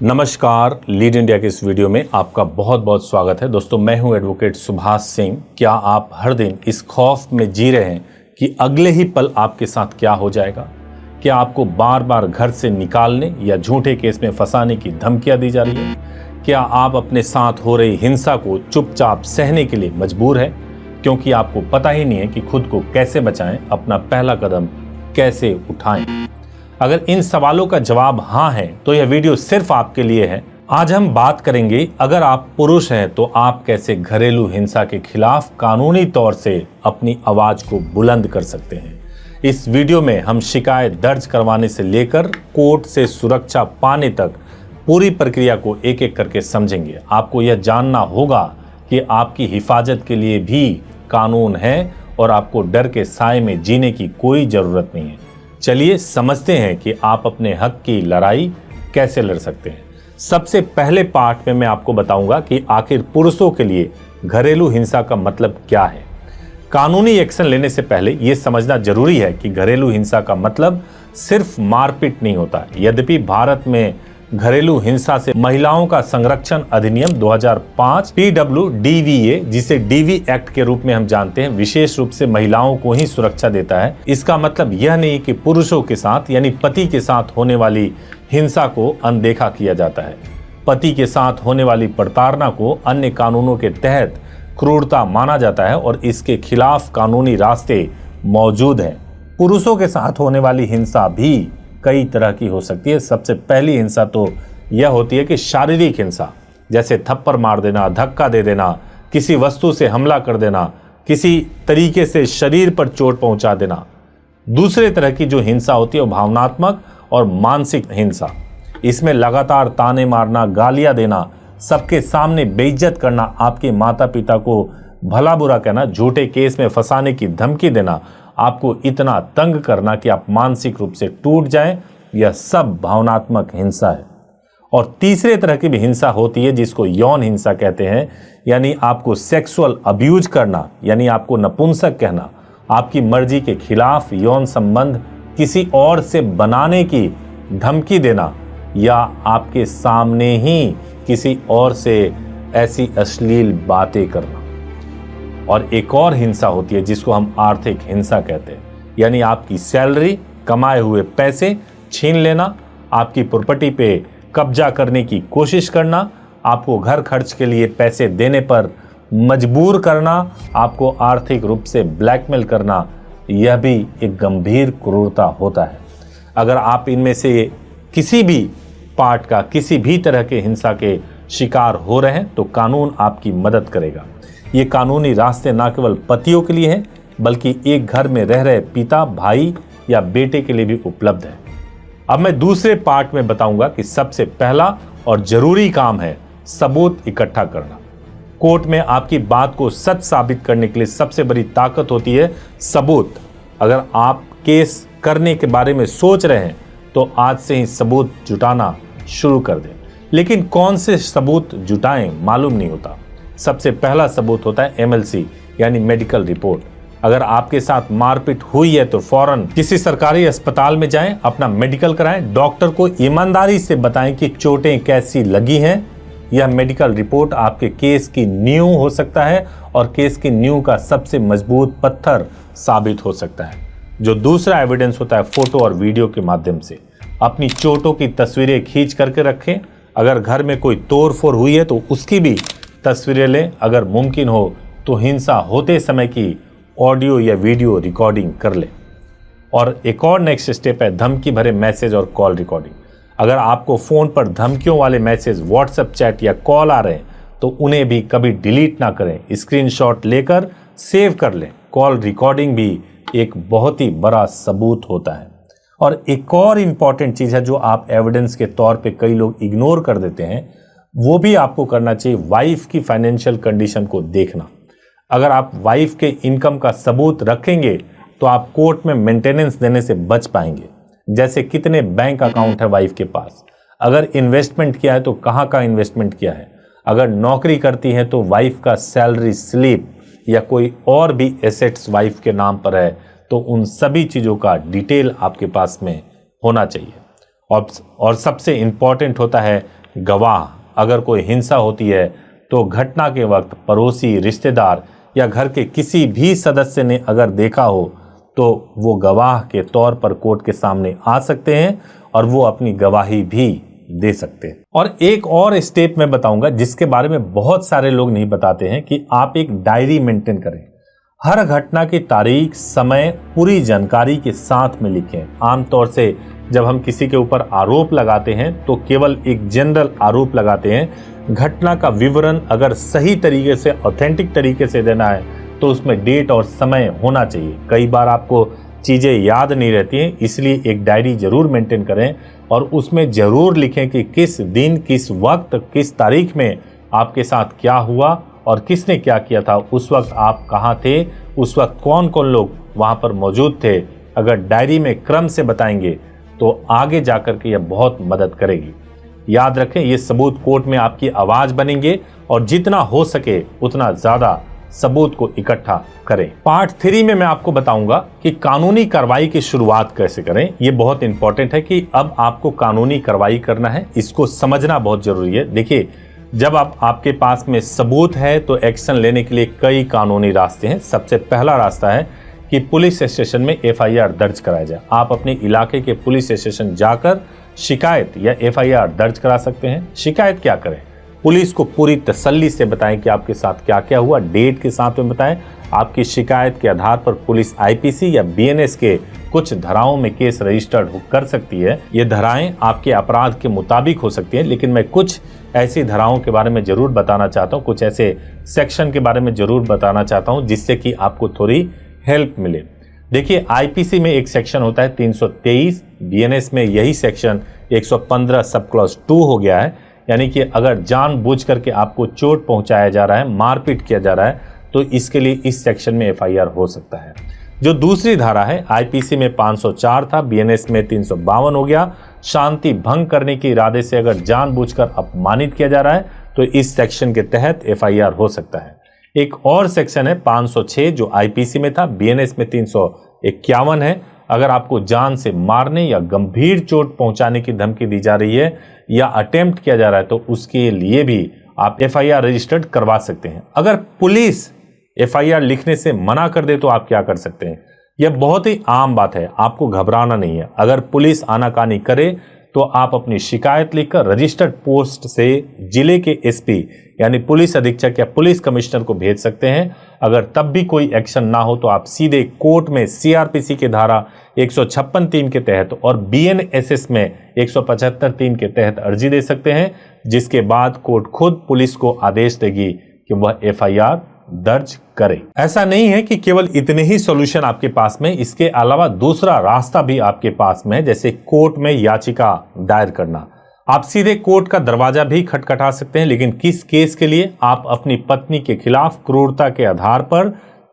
नमस्कार, lead India के इस वीडियो में आपका बहुत बहुत स्वागत है। दोस्तों, मैं हूं एडवोकेट सुभाष सिंह। क्या आप हर दिन इस खौफ में जी रहे हैं कि अगले ही पल आपके साथ क्या हो जाएगा? क्या आपको बार बार घर से निकालने या झूठे केस में फंसाने की धमकियां दी जा रही है? क्या आप अपने साथ हो रही हिंसा को चुपचाप सहने के लिए मजबूर है, क्योंकि आपको पता ही नहीं है कि खुद को कैसे बचाएं, अपना पहला कदम कैसे उठाएं? अगर इन सवालों का जवाब हाँ है तो यह वीडियो सिर्फ आपके लिए है। आज हम बात करेंगे, अगर आप पुरुष हैं तो आप कैसे घरेलू हिंसा के खिलाफ कानूनी तौर से अपनी आवाज को बुलंद कर सकते हैं। इस वीडियो में हम शिकायत दर्ज करवाने से लेकर कोर्ट से सुरक्षा पाने तक पूरी प्रक्रिया को एक एक करके समझेंगे। आपको यह जानना होगा कि आपकी हिफाजत के लिए भी कानून है और आपको डर के साए में जीने की कोई जरूरत नहीं है। चलिए समझते हैं कि आप अपने हक की लड़ाई कैसे लड़ सकते हैं। सबसे पहले पार्ट में मैं आपको बताऊंगा कि आखिर पुरुषों के लिए घरेलू हिंसा का मतलब क्या है। कानूनी एक्शन लेने से पहले यह समझना जरूरी है कि घरेलू हिंसा का मतलब सिर्फ मारपीट नहीं होता। यद्यपि भारत में घरेलू हिंसा से महिलाओं का संरक्षण अधिनियम 2005 PWDVA, जिसे डीवी एक्ट के रूप में हम जानते हैं, विशेष रूप से महिलाओं को ही सुरक्षा देता है। इसका मतलब यह नहीं कि पुरुषों के साथ यानी पति के साथ होने वाली हिंसा को अनदेखा किया जाता है। पति के साथ होने वाली प्रताड़ना को अन्य कानूनों के तहत क्रूरता माना जाता है और इसके खिलाफ कानूनी रास्ते मौजूद हैं। पुरुषों के साथ होने वाली हिंसा भी कई तरह की हो सकती है। सबसे पहली हिंसा तो यह होती है कि शारीरिक हिंसा, जैसे थप्पड़ मार देना, धक्का दे देना, किसी वस्तु से हमला कर देना, किसी तरीके से शरीर पर चोट पहुंचा देना। दूसरे तरह की जो हिंसा होती है वो भावनात्मक और मानसिक हिंसा। इसमें लगातार ताने मारना, गालियां देना, सबके सामने बेइज्जत करना, आपके माता पिता को भला बुरा कहना, झूठे केस में फंसाने की धमकी देना, आपको इतना तंग करना कि आप मानसिक रूप से टूट जाएं, यह सब भावनात्मक हिंसा है। और तीसरे तरह की भी हिंसा होती है जिसको यौन हिंसा कहते हैं, यानी आपको सेक्सुअल अब्यूज करना, यानी आपको नपुंसक कहना, आपकी मर्जी के खिलाफ यौन संबंध किसी और से बनाने की धमकी देना, या आपके सामने ही किसी और से ऐसी अश्लील बातें करना। और एक और हिंसा होती है जिसको हम आर्थिक हिंसा कहते हैं, यानी आपकी सैलरी, कमाए हुए पैसे छीन लेना, आपकी प्रॉपर्टी पे कब्जा करने की कोशिश करना, आपको घर खर्च के लिए पैसे देने पर मजबूर करना, आपको आर्थिक रूप से ब्लैकमेल करना, यह भी एक गंभीर क्रूरता होता है। अगर आप इनमें से किसी भी पार्ट का, किसी भी तरह के हिंसा के शिकार हो रहे हैं तो कानून आपकी मदद करेगा। ये कानूनी रास्ते न केवल पतियों के लिए हैं, बल्कि एक घर में रह रहे पिता, भाई या बेटे के लिए भी उपलब्ध है। अब मैं दूसरे पार्ट में बताऊंगा कि सबसे पहला और जरूरी काम है सबूत इकट्ठा करना। कोर्ट में आपकी बात को सच साबित करने के लिए सबसे बड़ी ताकत होती है सबूत। अगर आप केस करने के बारे में सोच रहे हैं तो आज से ही सबूत जुटाना शुरू कर दें। लेकिन कौन से सबूत जुटाएं मालूम नहीं होता। सबसे पहला सबूत होता है MLC, यानी मेडिकल रिपोर्ट। अगर आपके साथ मारपीट हुई है तो फौरन किसी सरकारी अस्पताल में जाएं, अपना मेडिकल कराएं, डॉक्टर को ईमानदारी से बताएं कि चोटें कैसी लगी हैं। यह मेडिकल रिपोर्ट आपके केस की नींव हो सकता है और केस की नींव का सबसे मजबूत पत्थर साबित हो सकता है। जो दूसरा एविडेंस होता है फोटो और वीडियो के माध्यम से। अपनी चोटों की तस्वीरें खींच करके रखें। अगर घर में कोई तोड़फोड़ हुई है तो उसकी भी तस्वीरें लें। अगर मुमकिन हो तो हिंसा होते समय की ऑडियो या वीडियो रिकॉर्डिंग कर लें। और एक और नेक्स्ट स्टेप है धमकी भरे मैसेज और कॉल रिकॉर्डिंग। अगर आपको फ़ोन पर धमकियों वाले मैसेज, व्हाट्सएप चैट या कॉल आ रहे हैं तो उन्हें भी कभी डिलीट ना करें, स्क्रीनशॉट लेकर सेव कर लें। कॉल रिकॉर्डिंग भी एक बहुत ही बड़ा सबूत होता है। और एक और इम्पॉर्टेंट चीज़ है जो आप एविडेंस के तौर पे कई लोग इग्नोर कर देते हैं, वो भी आपको करना चाहिए, वाइफ की फाइनेंशियल कंडीशन को देखना। अगर आप वाइफ के इनकम का सबूत रखेंगे तो आप कोर्ट में मेंटेनेंस देने से बच पाएंगे। जैसे कितने बैंक अकाउंट है वाइफ के पास, अगर इन्वेस्टमेंट किया है तो कहाँ का इन्वेस्टमेंट किया है, अगर नौकरी करती है तो वाइफ का सैलरी स्लिप या कोई और भी एसेट्स वाइफ के नाम पर है तो उन सभी चीज़ों का डिटेल आपके पास में होना चाहिए। और सबसे इम्पॉर्टेंट होता है गवाह, अगर कोई हिंसा होती है तो घटना के वक्त पड़ोसी, रिश्तेदार या घर के किसी भी सदस्य ने अगर देखा हो तो वो गवाह के तौर पर कोर्ट के सामने आ सकते हैं और वो अपनी गवाही भी दे सकते हैं। और एक और स्टेप मैं बताऊंगा जिसके बारे में बहुत सारे लोग नहीं बताते हैं कि आप एक डायरी मेंटेन करें। हर घटना की तारीख, समय, पूरी जानकारी के साथ में लिखें। आमतौर से जब हम किसी के ऊपर आरोप लगाते हैं तो केवल एक जनरल आरोप लगाते हैं। घटना का विवरण अगर सही तरीके से, ऑथेंटिक तरीके से देना है तो उसमें डेट और समय होना चाहिए। कई बार आपको चीज़ें याद नहीं रहती हैं, इसलिए एक डायरी जरूर मेंटेन करें और उसमें ज़रूर लिखें कि किस दिन, किस वक्त, किस तारीख में आपके साथ क्या हुआ और किसने क्या किया था, उस वक्त आप कहाँ थे, उस वक्त कौन कौन लोग वहाँ पर मौजूद थे। अगर डायरी में क्रम से बताएंगे तो आगे जाकर के यह बहुत मदद करेगी। याद रखें, ये सबूत कोर्ट में आपकी आवाज़ बनेंगे और जितना हो सके उतना ज़्यादा सबूत को इकट्ठा करें। पार्ट 3 में मैं आपको बताऊंगा कि कानूनी कार्रवाई की शुरुआत कैसे करें। ये बहुत इंपॉर्टेंट है कि अब आपको कानूनी कार्रवाई करना है, इसको समझना बहुत जरूरी है। देखिए, जब आपके पास में सबूत है तो एक्शन लेने के लिए कई कानूनी रास्ते हैं। सबसे पहला रास्ता है कि पुलिस स्टेशन में एफआईआर दर्ज कराया जाए। आप अपने इलाके के पुलिस स्टेशन जाकर शिकायत या एफआईआर दर्ज करा सकते हैं। शिकायत क्या करें? पुलिस को पूरी तसल्ली से बताएं कि आपके साथ क्या क्या हुआ, डेट के साथ में बताएं। आपकी शिकायत के आधार पर पुलिस आईपीसी या बीएनएस के कुछ धाराओं में केस रजिस्टर्ड कर सकती है। ये धाराएं आपके अपराध के मुताबिक हो सकती हैं, लेकिन मैं कुछ ऐसी धाराओं के बारे में जरूर बताना चाहता हूँ, कुछ ऐसे सेक्शन के बारे में जरूर बताना चाहता हूँ जिससे कि आपको थोड़ी हेल्प मिले। देखिए, आईपीसी में एक सेक्शन होता है 323, बीएनएस में यही सेक्शन 115 सब क्लॉज 2 हो गया है। यानी कि अगर जानबूझ करके आपको चोट पहुंचाया जा रहा है, मारपीट किया जा रहा है, तो इसके लिए इस सेक्शन में एफआईआर हो सकता है। जो दूसरी धारा है, आईपीसी में 504 था, बीएनएस में 352 हो गया। शांति भंग करने के इरादे से अगर जानबूझकर अपमानित किया जा रहा है तो इस सेक्शन के तहत एफआईआर हो सकता है। एक और सेक्शन है 506 जो आईपीसी में था, बीएनएस में 351 है। अगर आपको जान से मारने या गंभीर चोट पहुंचाने की धमकी दी जा रही है या अटेम्प्ट किया जा रहा है तो उसके लिए भी आप एफआईआर रजिस्टर्ड करवा सकते हैं। अगर पुलिस एफआईआर लिखने से मना कर दे तो आप क्या कर सकते हैं? यह बहुत ही आम बात है, आपको घबराना नहीं है। अगर पुलिस आनाकानी करे तो आप अपनी शिकायत लिखकर रजिस्टर्ड पोस्ट से जिले के एसपी यानी पुलिस अधीक्षक या पुलिस कमिश्नर को भेज सकते हैं। अगर तब भी कोई एक्शन ना हो तो आप सीधे कोर्ट में सीआरपीसी की धारा 156(3) के तहत और बीएनएसएस में 175(3) के तहत अर्जी दे सकते हैं, जिसके बाद कोर्ट खुद पुलिस को आदेश देगी कि वह एफआईआर दर्ज करे। ऐसा नहीं है कि केवल इतने ही सॉल्यूशन आपके पास में, इसके अलावा दूसरा रास्ता भी आपके पास में, जैसे कोर्ट में याचिका दायर करना। आप सीधे कोर्ट का दरवाजा भी खटखटा सकते हैं, लेकिन किस केस के लिए? आप अपनी पत्नी के खिलाफ क्रूरता के आधार पर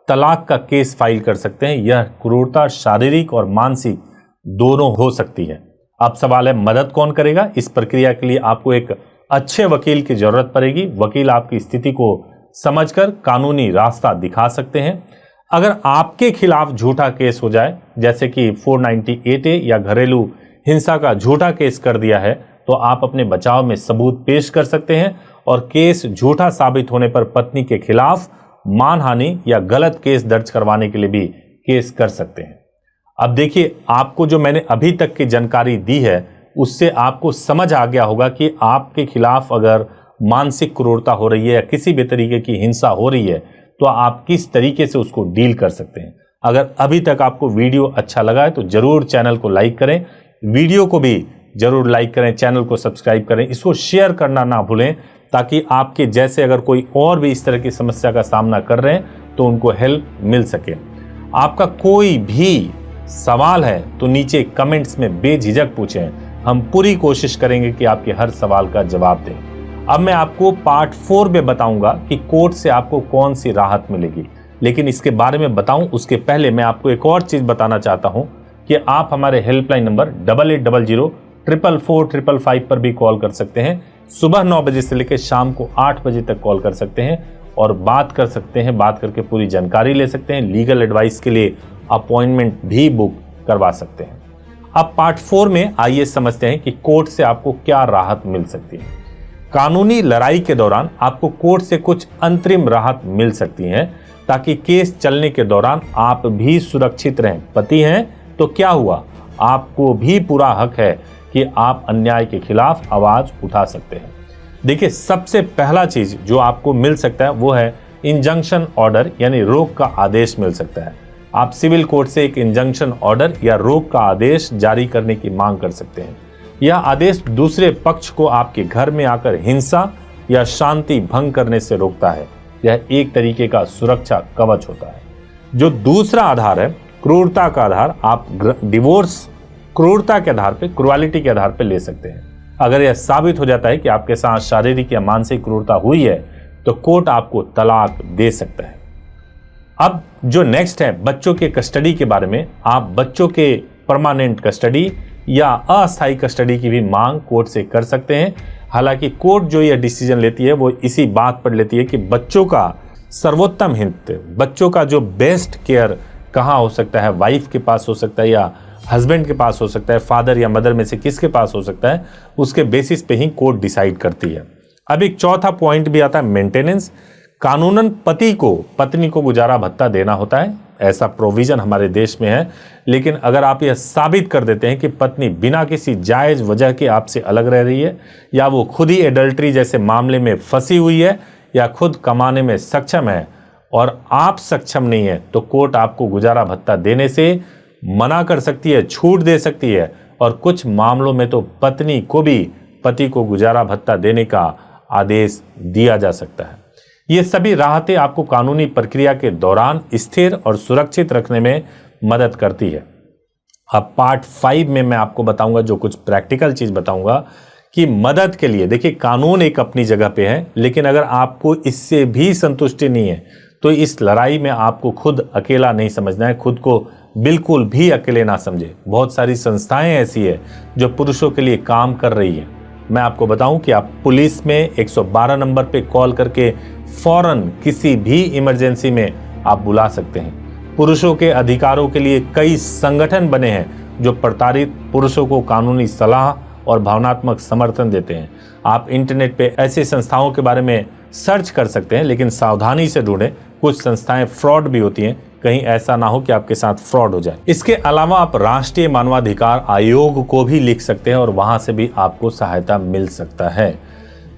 तलाक का केस फाइल कर सकते हैं। यह क्रूरता शारीरिक और मानसिक दोनों हो सकती है। अब सवाल है, मदद कौन करेगा? इस प्रक्रिया के लिए आपको एक अच्छे वकील की जरूरत पड़ेगी। वकील आपकी स्थिति को समझकर कानूनी रास्ता दिखा सकते हैं। अगर आपके खिलाफ झूठा केस हो जाए, जैसे कि 498A या घरेलू हिंसा का झूठा केस कर दिया है, तो आप अपने बचाव में सबूत पेश कर सकते हैं और केस झूठा साबित होने पर पत्नी के खिलाफ मानहानि या गलत केस दर्ज करवाने के लिए भी केस कर सकते हैं। अब देखिए, आपको जो मैंने अभी तक की जानकारी दी है उससे आपको समझ आ गया होगा कि आपके खिलाफ अगर मानसिक क्रूरता हो रही है या किसी भी तरीके की हिंसा हो रही है तो आप किस तरीके से उसको डील कर सकते हैं। अगर अभी तक आपको वीडियो अच्छा लगा है तो जरूर चैनल को लाइक करें, वीडियो को भी जरूर लाइक करें, चैनल को सब्सक्राइब करें, इसको शेयर करना ना भूलें, ताकि आपके जैसे अगर कोई और भी इस तरह की समस्या का सामना कर रहे हैं तो उनको हेल्प मिल सके। आपका कोई भी सवाल है तो नीचे कमेंट्स में बेझिझक पूछें, हम पूरी कोशिश करेंगे कि आपके हर सवाल का जवाब दें। अब मैं आपको पार्ट 4 में बताऊंगा कि कोर्ट से आपको कौन सी राहत मिलेगी, लेकिन इसके बारे में बताऊं उसके पहले मैं आपको एक और चीज बताना चाहता हूं कि आप हमारे हेल्पलाइन नंबर 8800-444-555 पर भी कॉल कर सकते हैं। सुबह 9 बजे से लेकर शाम को 8 बजे तक कॉल कर सकते हैं और बात कर सकते हैं, बात करके पूरी जानकारी ले सकते हैं। लीगल एडवाइस के लिए अपॉइंटमेंट भी बुक करवा सकते हैं। अब पार्ट 4 में आइए समझते हैं कि कोर्ट से आपको क्या राहत मिल सकती है। कानूनी लड़ाई के दौरान आपको कोर्ट से कुछ अंतरिम राहत मिल सकती है ताकि केस चलने के दौरान आप भी सुरक्षित रहें। पति हैं तो क्या हुआ, आपको भी पूरा हक है कि आप अन्याय के खिलाफ आवाज उठा सकते हैं। देखिए, सबसे पहला चीज जो आपको मिल सकता है वो है इंजंक्शन ऑर्डर, यानी रोक का आदेश मिल सकता है। आप सिविल कोर्ट से एक इंजंक्शन ऑर्डर या रोक का आदेश जारी करने की मांग कर सकते हैं। यह आदेश दूसरे पक्ष को आपके घर में आकर हिंसा या शांति भंग करने से रोकता है। यह एक तरीके का सुरक्षा कवच होता है। जो दूसरा आधार है क्रूरता का आधार, आप डिवोर्स क्रूरता के आधार पे, क्रुएलिटी के आधार पे ले सकते हैं। अगर यह साबित हो जाता है कि आपके साथ शारीरिक या मानसिक क्रूरता हुई है तो कोर्ट आपको तलाक दे सकता है। अब जो नेक्स्ट है बच्चों के कस्टडी के बारे में, आप बच्चों के परमानेंट कस्टडी या अस्थायी कस्टडी की भी मांग कोर्ट से कर सकते हैं। हालांकि कोर्ट जो यह डिसीजन लेती है वो इसी बात पर लेती है कि बच्चों का सर्वोत्तम हित, बच्चों का जो बेस्ट केयर कहाँ हो सकता है, वाइफ के पास हो सकता है या हस्बैंड के पास हो सकता है, फादर या मदर में से किसके पास हो सकता है, उसके बेसिस पे ही कोर्ट डिसाइड करती है। अब एक चौथा पॉइंट भी आता है मेंटेनेंस। कानूनन पति को पत्नी को गुजारा भत्ता देना होता है, ऐसा प्रोविजन हमारे देश में है। लेकिन अगर आप यह साबित कर देते हैं कि पत्नी बिना किसी जायज वजह के आपसे अलग रह रही है या वो खुद ही एडल्ट्री जैसे मामले में फंसी हुई है या खुद कमाने में सक्षम है और आप सक्षम नहीं है, तो कोर्ट आपको गुजारा भत्ता देने से मना कर सकती है, छूट दे सकती है। और कुछ मामलों में तो पत्नी को भी पति को गुजारा भत्ता देने का आदेश दिया जा सकता है। ये सभी राहतें आपको कानूनी प्रक्रिया के दौरान स्थिर और सुरक्षित रखने में मदद करती है। अब पार्ट 5 में मैं आपको बताऊंगा, जो कुछ प्रैक्टिकल चीज बताऊंगा कि मदद के लिए, देखिए कानून एक अपनी जगह पे है, लेकिन अगर आपको इससे भी संतुष्टि नहीं है तो इस लड़ाई में आपको खुद अकेला नहीं समझना है, खुद को बिल्कुल भी अकेले ना समझे। बहुत सारी संस्थाएं ऐसी है जो पुरुषों के लिए काम कर रही है। मैं आपको बताऊं कि आप पुलिस में 112 नंबर पे कॉल करके फौरन किसी भी इमरजेंसी में आप बुला सकते हैं। पुरुषों के अधिकारों के लिए कई संगठन बने हैं जो प्रताड़ित पुरुषों को कानूनी सलाह और भावनात्मक समर्थन देते हैं। आप इंटरनेट पे ऐसी संस्थाओं के बारे में सर्च कर सकते हैं, लेकिन सावधानी से ढूंढें, कुछ संस्थाएं फ्रॉड भी होती हैं, कहीं ऐसा ना हो कि आपके साथ फ्रॉड हो जाए। इसके अलावा आप राष्ट्रीय मानवाधिकार आयोग को भी लिख सकते हैं और वहां से भी आपको सहायता मिल सकता है।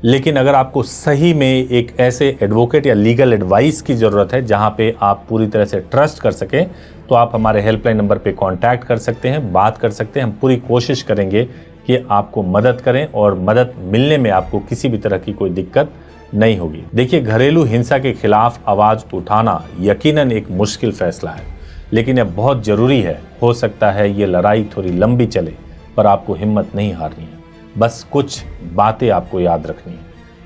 लेकिन अगर आपको सही में एक ऐसे एडवोकेट या लीगल एडवाइस की ज़रूरत है जहां पे आप पूरी तरह से ट्रस्ट कर सकें, तो आप हमारे हेल्पलाइन नंबर पे कांटेक्ट कर सकते हैं, बात कर सकते हैं। हम पूरी कोशिश करेंगे कि आपको मदद करें और मदद मिलने में आपको किसी भी तरह की कोई दिक्कत नहीं होगी। देखिए, घरेलू हिंसा के खिलाफ आवाज़ उठाना यकीनन एक मुश्किल फैसला है, लेकिन यह बहुत ज़रूरी है। हो सकता है ये लड़ाई थोड़ी लंबी चले, पर आपको हिम्मत नहीं हारनी है। बस कुछ बातें आपको याद रखनी है।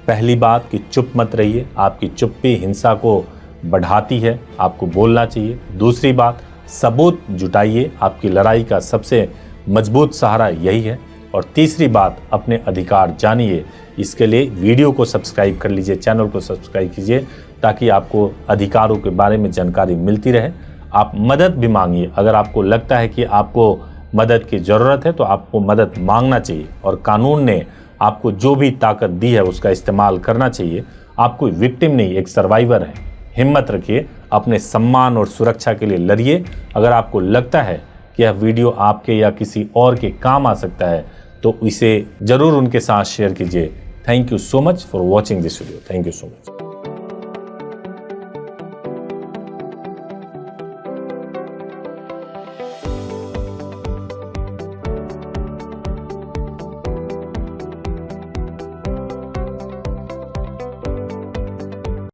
पहली बात कि चुप मत रहिए, आपकी चुप्पी हिंसा को बढ़ाती है, आपको बोलना चाहिए। दूसरी बात, सबूत जुटाइए, आपकी लड़ाई का सबसे मजबूत सहारा यही है। और तीसरी बात, अपने अधिकार जानिए। इसके लिए वीडियो को सब्सक्राइब कर लीजिए, चैनल को सब्सक्राइब कीजिए, ताकि आपको अधिकारों के बारे में जानकारी मिलती रहे। आप मदद भी मांगिए, अगर आपको लगता है कि आपको मदद की ज़रूरत है तो आपको मदद मांगना चाहिए और कानून ने आपको जो भी ताकत दी है उसका इस्तेमाल करना चाहिए। आप कोई विक्टिम नहीं, एक सर्वाइवर है। हिम्मत रखिए, अपने सम्मान और सुरक्षा के लिए लड़िए। अगर आपको लगता है कि यह वीडियो आपके या किसी और के काम आ सकता है तो इसे ज़रूर उनके साथ शेयर कीजिए। Thank you so much for watching this video. Thank you so much.